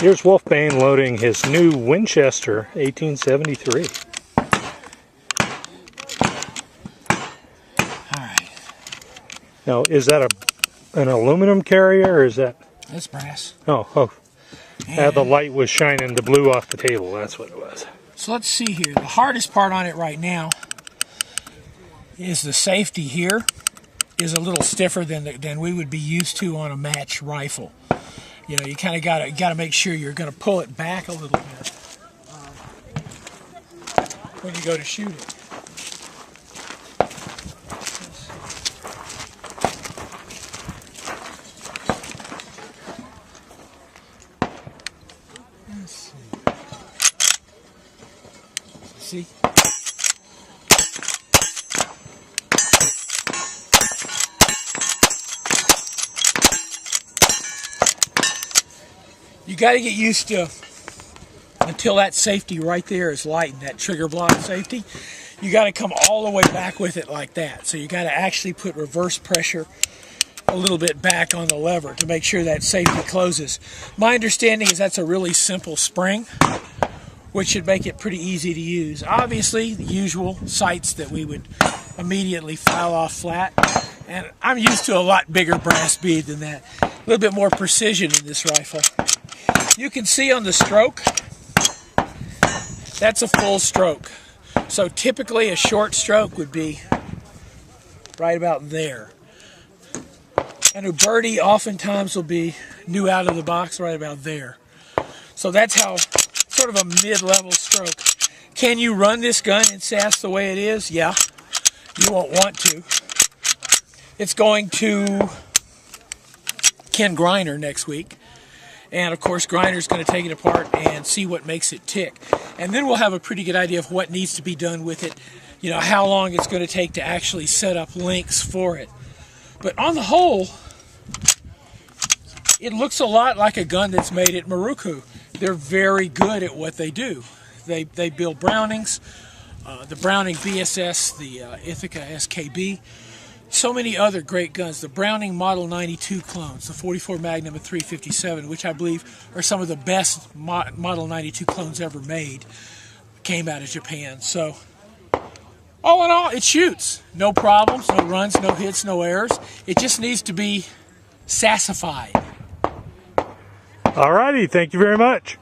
Here's Wolf Bane loading his new Winchester 1873. Alright. Now, is that an aluminum carrier, or is that... That's brass. Oh. The light was shining the blue off the table, that's what it was. So let's see here. The hardest part on it right now is the safety here is a little stiffer than we would be used to on a match rifle. You know, you kind of got to make sure you're going to pull it back a little bit when you go to shoot it. Let's see. You got to get used to, until that safety right there is light, and that trigger block safety, you got to come all the way back with it like that. So you got to actually put reverse pressure a little bit back on the lever to make sure that safety closes. My understanding is that's a really simple spring, which should make it pretty easy to use. Obviously, the usual sights that we would immediately file off flat, and I'm used to a lot bigger brass bead than that. A little bit more precision in this rifle. You can see on the stroke, that's a full stroke. So typically a short stroke would be right about there. And a birdie oftentimes will be new out of the box right about there. So that's how, sort of a mid-level stroke. Can you run this gun in SAS the way it is? Yeah. You won't want to. It's going to Ken Griner next week. And of course, Griner's going to take it apart and see what makes it tick. And then we'll have a pretty good idea of what needs to be done with it. You know, how long it's going to take to actually set up links for it. But on the whole, it looks a lot like a gun that's made at Maruku. They're very good at what they do. They build Brownings, the Browning BSS, the Ithaca SKB, so many other great guns. The Browning Model 92 clones, the 44 Magnum and 357, which I believe are some of the best Model 92 clones ever made, came out of Japan. So, all in all, it shoots. No problems, no runs, no hits, no errors. It just needs to be sassified. Alrighty, thank you very much.